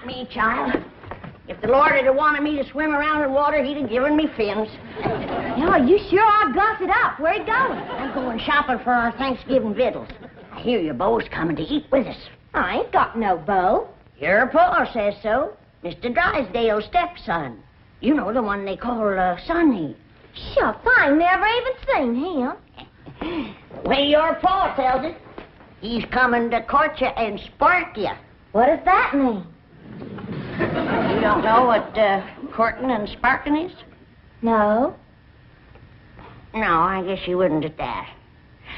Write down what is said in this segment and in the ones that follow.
me, child. If the Lord had wanted me to swim around in water, he'd have given me fins. No, you sure are gussed up. Where you going? I'm going shopping for our Thanksgiving victuals. I hear your beau's coming to eat with us. I ain't got no beau. Your pa says so. Mr. Drysdale's stepson. You know, the one they call Sonny. Shucks, I never even seen him. Well, your pa tells it. He's coming to court you and spark you. What does that mean? You don't know what courting and sparking is? No. No, I guess you wouldn't at that.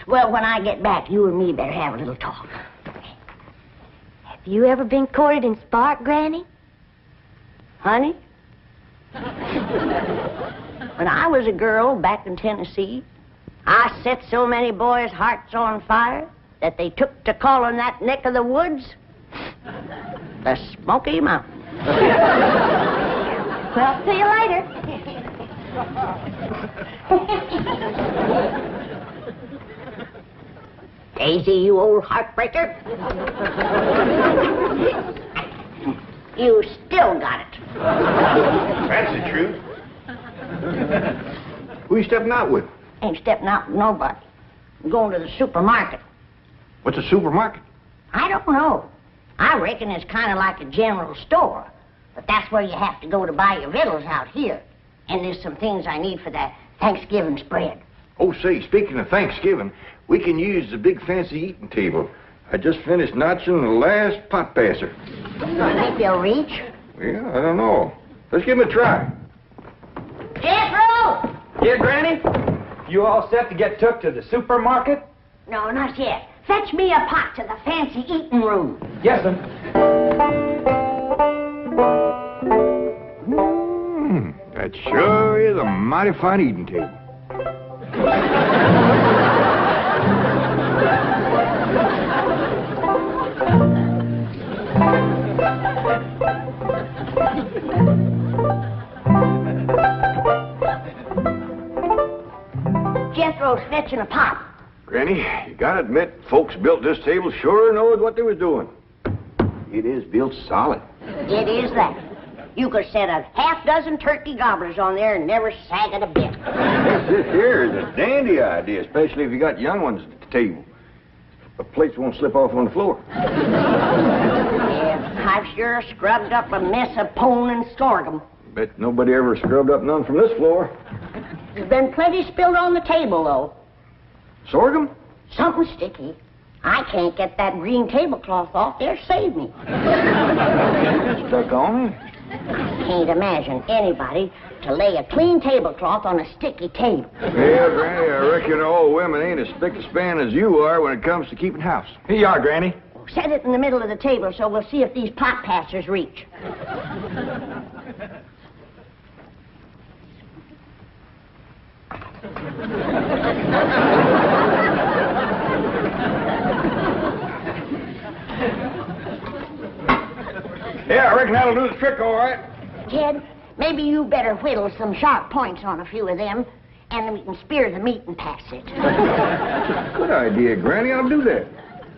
Well, when I get back, you and me better have a little talk. Have you ever been courted and sparked, Granny? Honey? When I was a girl back in Tennessee, I set so many boys' hearts on fire that they took to calling that neck of the woods the Smoky Mountain. Well, see you later. Daisy, you old heartbreaker. You still got it. That's the truth. Who are you stepping out with? Ain't stepping out with nobody. I'm going to the supermarket. What's a supermarket? I don't know. I reckon it's kind of like a general store. But that's where you have to go to buy your victuals out here. And there's some things I need for that Thanksgiving spread. Oh, say, speaking of Thanksgiving, we can use the big fancy eating table. I just finished notching the last pot passer. You think they'll reach? Well, I don't know. Let's give him a try. Jethro! Yeah, Granny? You all set to get took to the supermarket? No, not yet. Fetch me a pot to the fancy eating room. Yes, sir. That sure is a mighty fine eating table. Jethro's fetching a pot. Granny, you gotta admit, folks built this table sure knowed what they was doing. It is built solid. It is that. You could set a half-dozen turkey gobblers on there and never sag it a bit. This here is a dandy idea, especially if you got young ones at the table. The plates won't slip off on the floor. Yeah, I've sure scrubbed up a mess of pone and sorghum. Bet nobody ever scrubbed up none from this floor. There's been plenty spilled on the table, though. Sorghum? Something sticky. I can't get that green tablecloth off there. Save me. Stuck on it? I can't imagine anybody to lay a clean tablecloth on a sticky table. Yeah, Granny, I reckon all women ain't as spick and span as you are when it comes to keeping house. Here you are, Granny. Set it in the middle of the table so we'll see if these pot passers reach. Yeah, I reckon that'll do the trick, all right. Ted, maybe you better whittle some sharp points on a few of them, and then we can spear the meat and pass it. Good idea, Granny. I'll do that.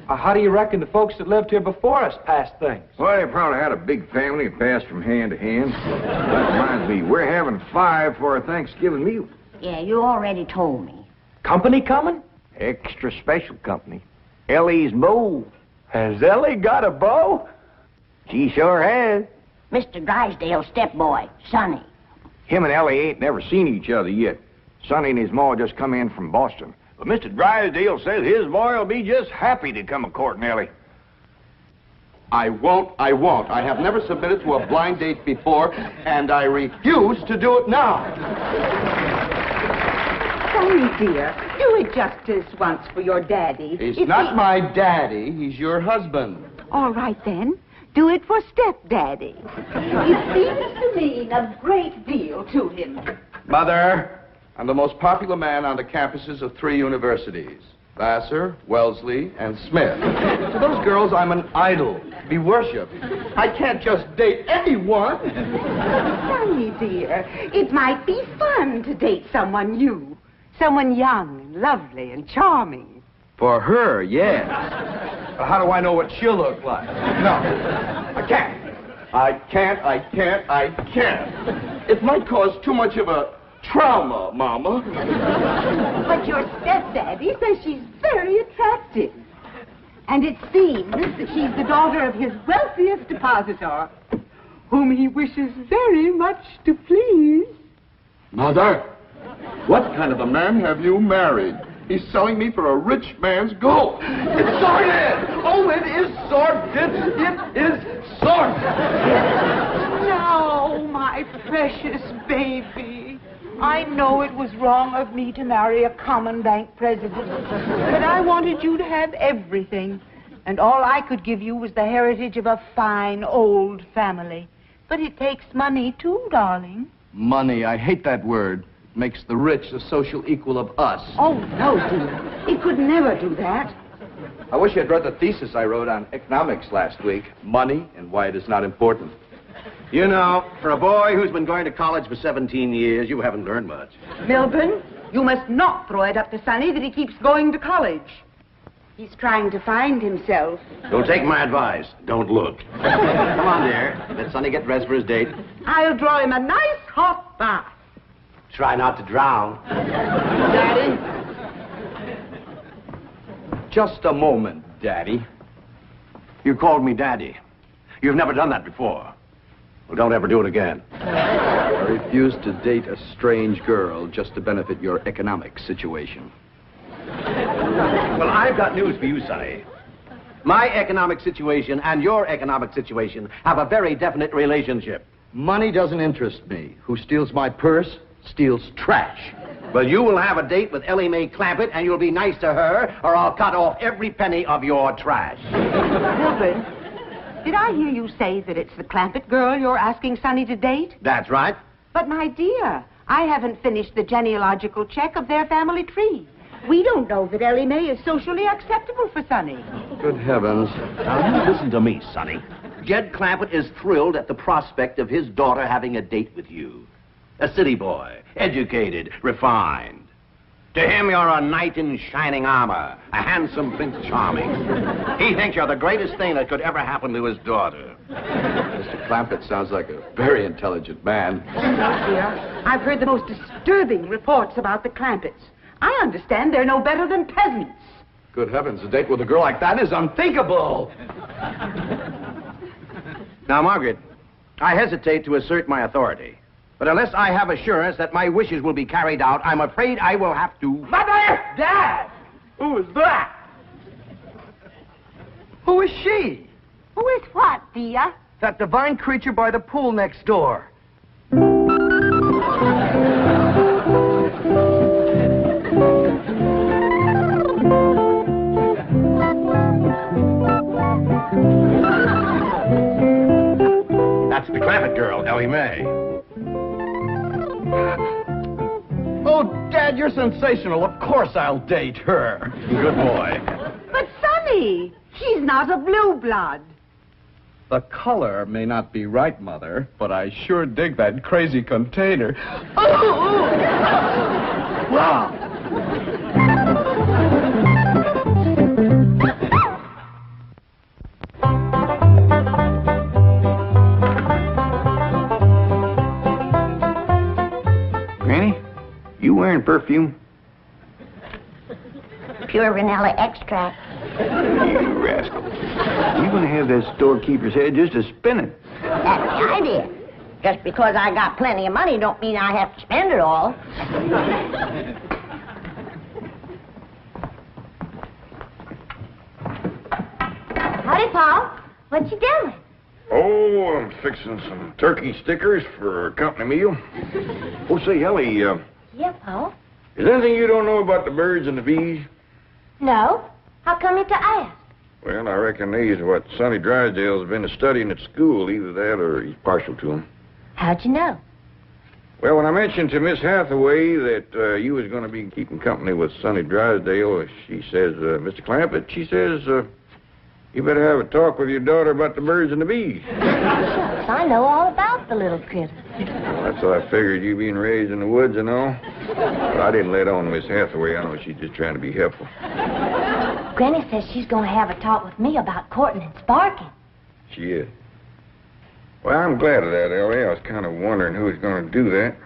How do you reckon the folks that lived here before us passed things? Well, they probably had a big family and passed from hand to hand. That reminds me, we're having 5 for our Thanksgiving meal. Yeah, you already told me. Company coming? Extra special company. Elly's beau. Has Elly got a beau? She sure has. Mr. Drysdale's stepboy, Sonny. Him and Elly ain't never seen each other yet. Sonny and his ma just come in from Boston. But Mr. Drysdale says his boy will be just happy to come a-courting Elly. I won't. I have never submitted to a blind date before, and I refuse to do it now. Sonny, dear, do it justice once for your daddy. He's not my daddy. He's your husband. All right, then. Do it for stepdaddy. It seems to mean a great deal to him. Mother, I'm the most popular man on the campuses of 3 universities. Vassar, Wellesley, and Smith. To those girls, I'm an idol, be worshipped. I can't just date anyone. Sonny, dear, it might be fun to date someone new. Someone young and lovely and charming. For her, yes. But how do I know what she'll look like? No, I can't. I can't. It might cause too much of a trauma, Mama. But your stepdaddy says she's very attractive. And it seems that she's the daughter of his wealthiest depositor, whom he wishes very much to please. Mother, what kind of a man have you married? He's selling me for a rich man's gold. It's sordid! Oh, it is sordid! It is sordid! No, my precious baby. I know it was wrong of me to marry a common bank president, but I wanted you to have everything, and all I could give you was the heritage of a fine old family. But it takes money, too, darling. Money, I hate that word. Makes the rich the social equal of us. Oh, no, dear. It could never do that. I wish you'd read the thesis I wrote on economics last week. Money and why it is not important. You know, for a boy who's been going to college for 17 years, you haven't learned much. Milburn, you must not throw it up to Sonny that he keeps going to college. He's trying to find himself. Don't take my advice. Don't look. Come on, dear. Let Sonny get dressed for his date. I'll draw him a nice hot bath. Try not to drown. Daddy? Just a moment, Daddy. You called me Daddy. You've never done that before. Well, don't ever do it again. I refuse to date a strange girl just to benefit your economic situation. Well, I've got news for you, Sonny. My economic situation and your economic situation have a very definite relationship. Money doesn't interest me. Who steals my purse steals trash. Well, you will have a date with Elly May Clampett, and you'll be nice to her, or I'll cut off every penny of your trash. Milburn, did I hear you say that it's the Clampett girl you're asking Sonny to date? That's right. But, my dear, I haven't finished the genealogical check of their family tree. We don't know that Elly May is socially acceptable for Sonny. Good heavens. Now, you listen to me, Sonny. Jed Clampett is thrilled at the prospect of his daughter having a date with you. A city boy, educated, refined. To him, you're a knight in shining armor, a handsome Prince Charming. He thinks you're the greatest thing that could ever happen to his daughter. Mr. Clampett sounds like a very intelligent man. Dear, I've heard the most disturbing reports about the Clampetts. I understand they're no better than peasants. Good heavens, a date with a girl like that is unthinkable. Now, Margaret, I hesitate to assert my authority. But unless I have assurance that my wishes will be carried out, I'm afraid I will have to... Mother! Dad! Who is that? Who is she? Who is what, dear? That divine creature by the pool next door. That's the Clampett girl, Elly May. Oh, Dad, you're sensational. Of course I'll date her. Good boy. But, Sonny, she's not a blue blood. The color may not be right, Mother, but I sure dig that crazy container. Wow. Granny, you wearing perfume? Pure vanilla extract. You rascal. You're going to have that storekeeper's head just a spinning. That's the idea. Just because I got plenty of money don't mean I have to spend it all. Howdy, Paul. What you doing? Oh, I'm fixing some turkey stickers for a company meal. Oh, say, Ellie, Yeah, Paul. is there anything you don't know about the birds and the bees? No. How come you to ask? Well, I reckon these what Sonny Drysdale's been studying at school. Either that or he's partial to them. How'd you know? Well, when I mentioned to Miss Hathaway that you was going to be keeping company with Sonny Drysdale, she says, Mr. Clampett, she says, you better have a talk with your daughter about the birds and the bees. Shucks, I know all about the little critter. Well, that's what I figured, you being raised in the woods and all. But I didn't let on to Miss Hathaway. I know she's just trying to be helpful. Granny says she's going to have a talk with me about courting and sparking. She is. Well, I'm glad of that, Ellie. I was kind of wondering who was going to do that.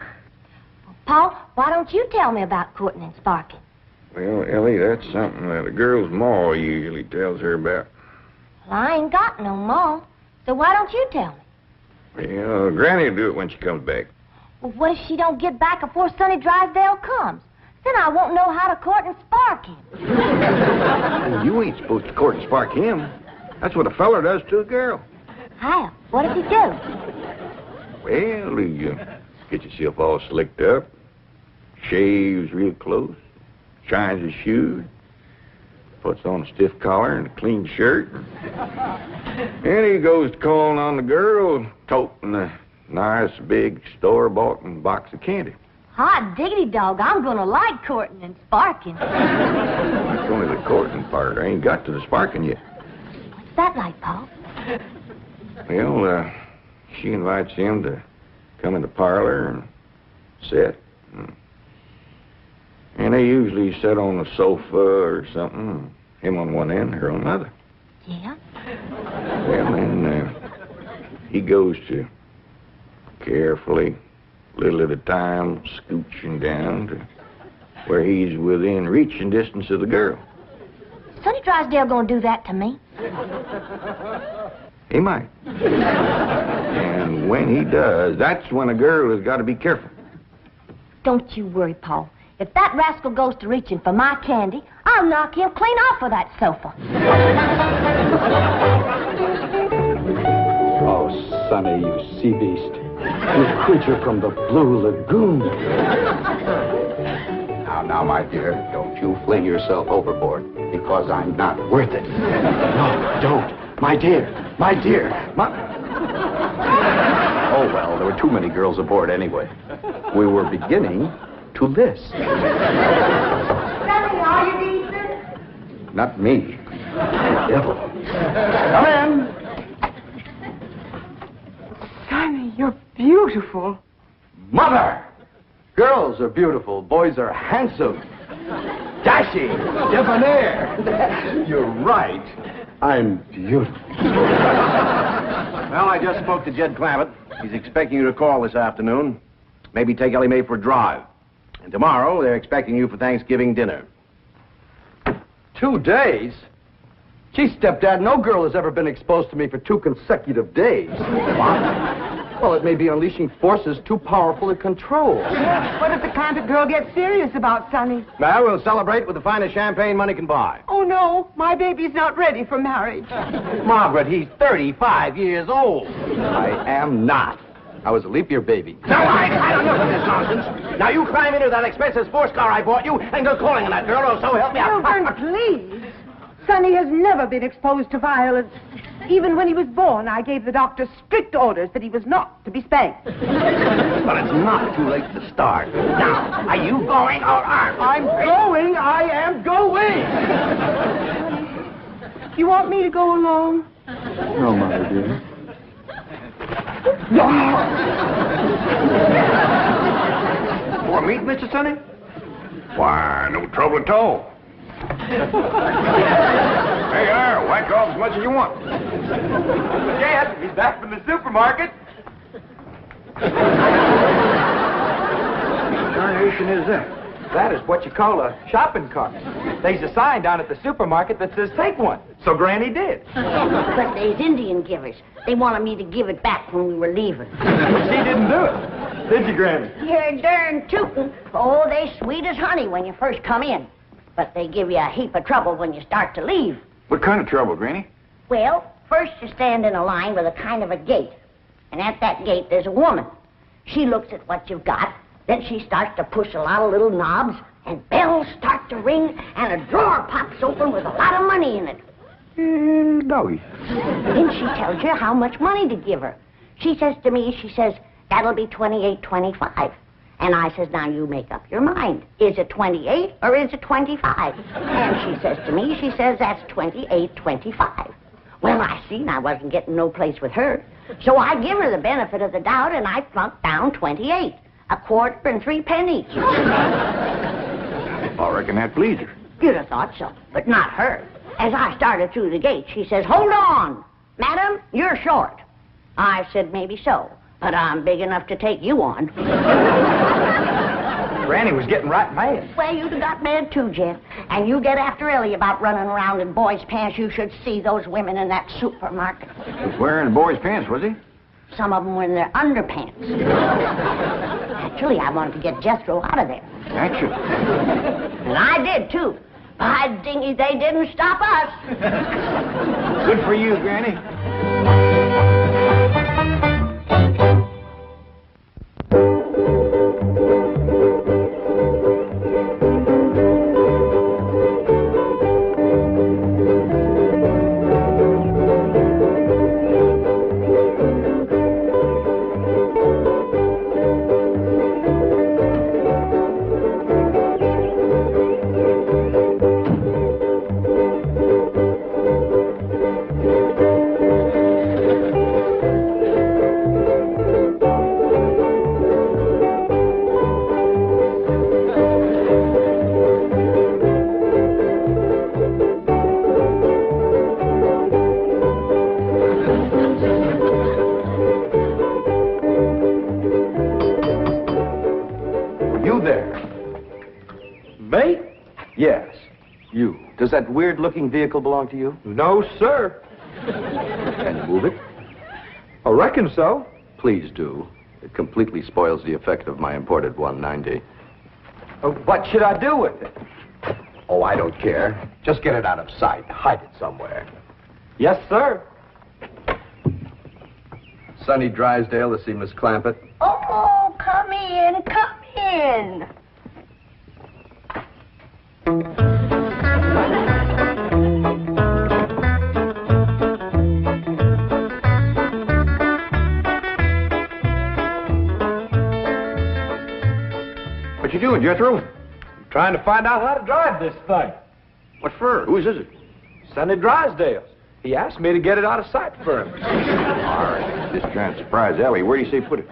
Paul, why don't you tell me about courting and sparking? Well, Ellie, that's something that a girl's ma usually tells her about. Well, I ain't got no ma, so why don't you tell me? Well, Granny will do it when she comes back. Well, what if she don't get back before Sonny Drysdale comes? Then I won't know how to court and spark him. Well, you ain't supposed to court and spark him. That's what a feller does to a girl. How? What does he do? Well, you get yourself all slicked up, shaves real close, shines his shoes, puts on a stiff collar and a clean shirt. And he goes to calling on the girl, toting a nice big store-bought box of candy. Hot diggity dog, I'm gonna like courting and sparking. That's only the courting part. I ain't got to the sparking yet. What's that like, Paul? Well, she invites him to come in the parlor and sit. And they usually sit on the sofa or something, him on one end, her on the other. Yeah? Well, then he goes to carefully, little at a time, scooching down to where he's within reaching distance of the girl. Sonny Drysdale gonna do that to me? He might. And when he does, that's when a girl has got to be careful. Don't you worry, Paul. If that rascal goes to reaching for my candy, I'll knock him clean off of that sofa. Oh, Sonny, you sea beast. You creature from the Blue Lagoon. Now, my dear, don't you fling yourself overboard, because I'm not worth it. No, don't. My dear. Oh, well, there were too many girls aboard anyway. We were beginning to list. Sonny, are you decent? Not me. The devil. Come in. Sonny, you're beautiful. Mother! Girls are beautiful. Boys are handsome. Dashing. Debonair. You're right. I'm beautiful. Well, I just spoke to Jed Clampett. He's expecting you to call this afternoon. Maybe take Elly May for a drive. And tomorrow, they're expecting you for Thanksgiving dinner. 2 days? Gee, stepdad, no girl has ever been exposed to me for 2 consecutive days. What? Well, it may be unleashing forces too powerful to control. What if the Clampett girl gets serious about Sonny? Well, we'll celebrate with the finest champagne money can buy. Oh, no, my baby's not ready for marriage. Margaret, he's 35 years old. I am not. I was a leap year baby. Now, I don't know this nonsense. Now, you climb into that expensive sports car I bought you and go calling on that girl, or so help me out. Children, please. Sonny has never been exposed to violence. Even when he was born, I gave the doctor strict orders that he was not to be spanked. But it's not too late to start. Now, are you going or aren't? I'm going. I am going. You want me to go along? No, Mother, dear. For a meet, Mr. Sonny? Why, no trouble at all. Hey, whack off as much as you want. Dad, he's back from the supermarket. What darnation is that? That is what you call a shopping cart. There's a sign down at the supermarket that says take one. So Granny did. But they's Indian givers. They wanted me to give it back when we were leaving. She didn't do it. Did you, Granny? You're darn tootin'. Oh, they sweet as honey when you first come in. But they give you a heap of trouble when you start to leave. What kind of trouble, Granny? Well, first you stand in a line with a kind of a gate. And at that gate there's a woman. She looks at what you've got. Then she starts to push a lot of little knobs. And bells start to ring. And a drawer pops open with a lot of money in it. Doggy. Then she tells you how much money to give her. She says to me, that'll be $28.25. And I says, now you make up your mind. Is it 28 or is it 25? And she says to me, that's $28.25. Well, I seen I wasn't getting no place with her. So I give her the benefit of the doubt and I plunked down 28. A quarter and 3 pennies. I reckon that pleased her. You'd have thought so, but not her. As I started through the gate, she says, hold on. Madam, you're short. I said maybe so, but I'm big enough to take you on. Granny was getting right mad. Well, you'd have got mad too, Jeff. And you get after Elly about running around in boys' pants. You should see those women in that supermarket. He was wearing boys' pants, was he? Some of them were in their underpants. Actually, I wanted to get Jethro out of there. Actually. And I did, too. By dingy, they didn't stop us. Good for you, Granny. Yes, you. Does that weird-looking vehicle belong to you? No, sir. Can you move it? I reckon so. Please do. It completely spoils the effect of my imported 190. What should I do with it? Oh, I don't care. Just get it out of sight. Hide it somewhere. Yes, sir. Sonny Drysdale to see Miss Clampett. Oh, come in, come in. What you doing, Jethro? Trying to find out how to drive this thing. What for? Whose is it? Sonny Drysdale's. He asked me to get it out of sight for him. All right. Just trying to surprise Elly. Where do you say put it?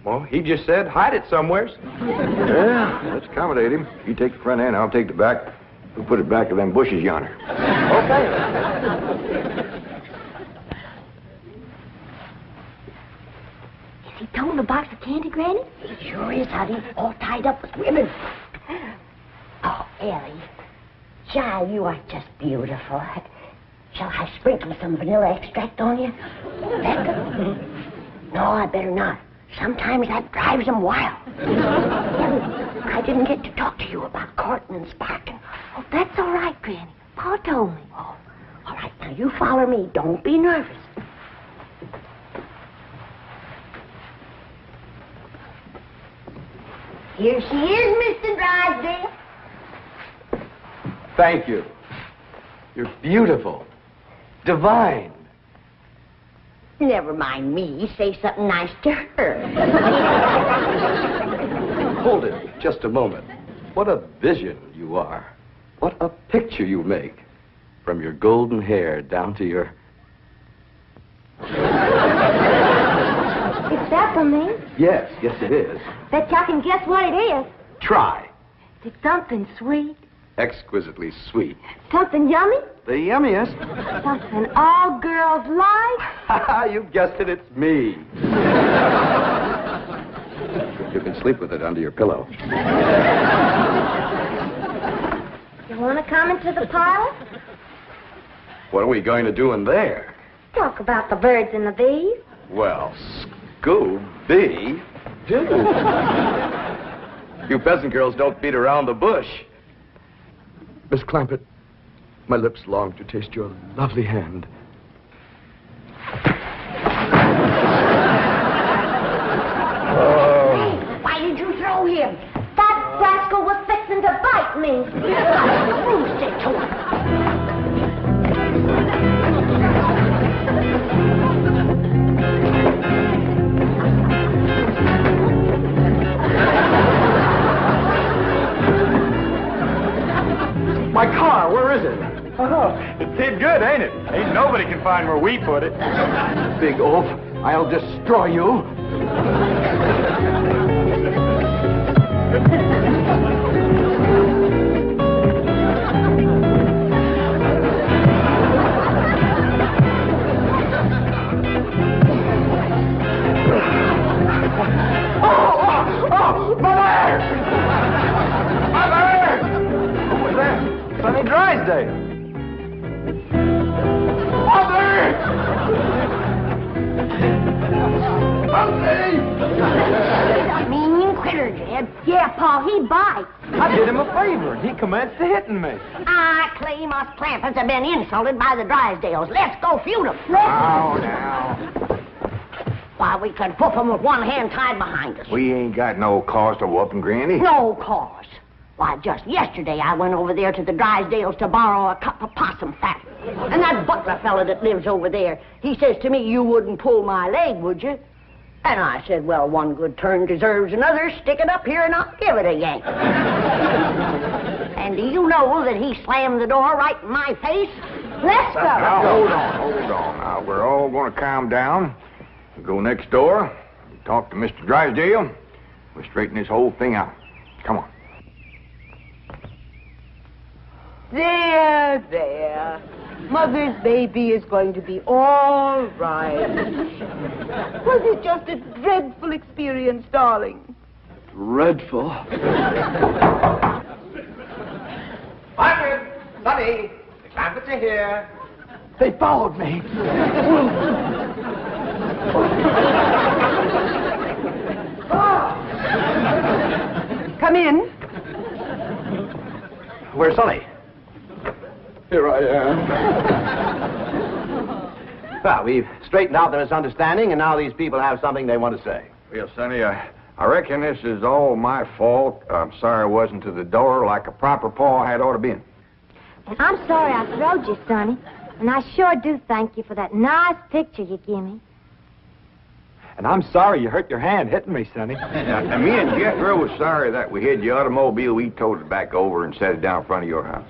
Well, he just said hide it somewheres. Yeah, let's accommodate him. You take the front end, I'll take the back. We'll put it back of them bushes yonder. Okay. Is he toting a box of candy, Granny? He sure is, honey. All tied up with ribbon. Oh, Elly. Child, you are just beautiful. Shall I sprinkle some vanilla extract on you? Becca? No, I better not. Sometimes that drives them wild. I didn't get to talk to you about courting and sparking. Oh, that's all right, Granny. Pa told me. Oh, all right, now you follow me. Don't be nervous. Here she is, Mr. Drysdale. Thank you. You're beautiful. Divine. Never mind me. Say something nice to her. Hold it just a moment. What a vision you are. What a picture you make. From your golden hair down to your... It's that for me? Yes, it is. Bet y'all can guess what it is. Try. It's something sweet. Exquisitely sweet. Something yummy. The yummiest. Something all girls like. You guessed it, it's me. You can sleep with it under your pillow. You want to come into the parlor? What are we going to do in there? Talk about the birds and the bees. Well, Scooby Doo. You peasant girls don't beat around the bush. Miss Clampett, my lips long to taste your lovely hand. Hey, why did you throw him? That rascal was fixing to bite me. Who said to him? My car, where is it? Oh, it did good, ain't it? Ain't nobody can find where we put it. Big oaf, I'll destroy you. Drysdale. Mean critter, Jed. Yeah, Pa, he bites. I did him a favor, and he commenced to hitting me. I claim us Clampets have been insulted by the Drysdales. Let's go feud 'em. Oh, now. Why, we could whoop 'em with one hand tied behind us. We ain't got no cause to whoop 'em, Granny. No cause. Why, just yesterday I went over there to the Drysdales to borrow a cup of possum fat. And that butler fella that lives over there, he says to me, you wouldn't pull my leg, would you? And I said, well, one good turn deserves another. Stick it up here and I'll give it a yank. And do you know that he slammed the door right in my face? Let's go. Now, hold on. Now, we're all going to calm down. We'll go next door, talk to Mr. Drysdale. We'll straighten this whole thing out. Come on. There. Mother's baby is going to be all right. Was it just a dreadful experience, darling? Dreadful. Margaret! Sonny! The Clampets are here. They followed me. Come in. Where's Sonny? Here I am. Well, we've straightened out the misunderstanding, and now these people have something they want to say. Well, Sonny, I reckon this is all my fault. I'm sorry I wasn't to the door like a proper paw had ought to been. I'm sorry I throwed you, Sonny. And I sure do thank you for that nice picture you give me. And I'm sorry you hurt your hand hitting me, Sonny. And me and Jethro was sorry that we hid the automobile. We towed it back over and set it down in front of your house.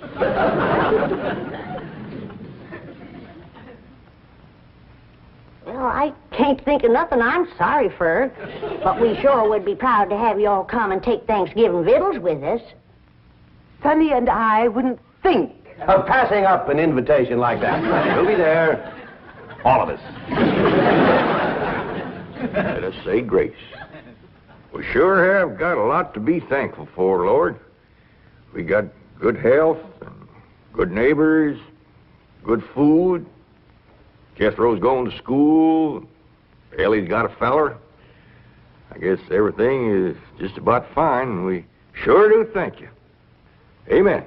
Well, I can't think of nothing I'm sorry for. But we sure would be proud to have you all come and take Thanksgiving victuals with us. Sonny and I wouldn't think. Of passing up an invitation like that, Sonny. We'll be there. All of us. Let us say grace. We sure have got a lot to be thankful for, Lord. We got good health, and good neighbors, good food. Jethro's going to school. Elly's got a feller. I guess everything is just about fine, and we sure do thank you. Amen.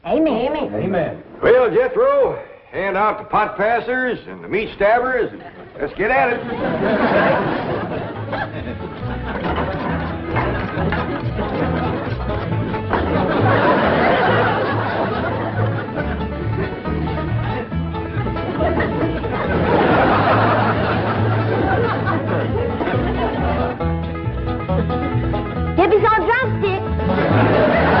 Amen. Amen. Well, Jethro, hand out the pot passers and the meat stabbers, and let's get at it. Debbie's on drumsticks.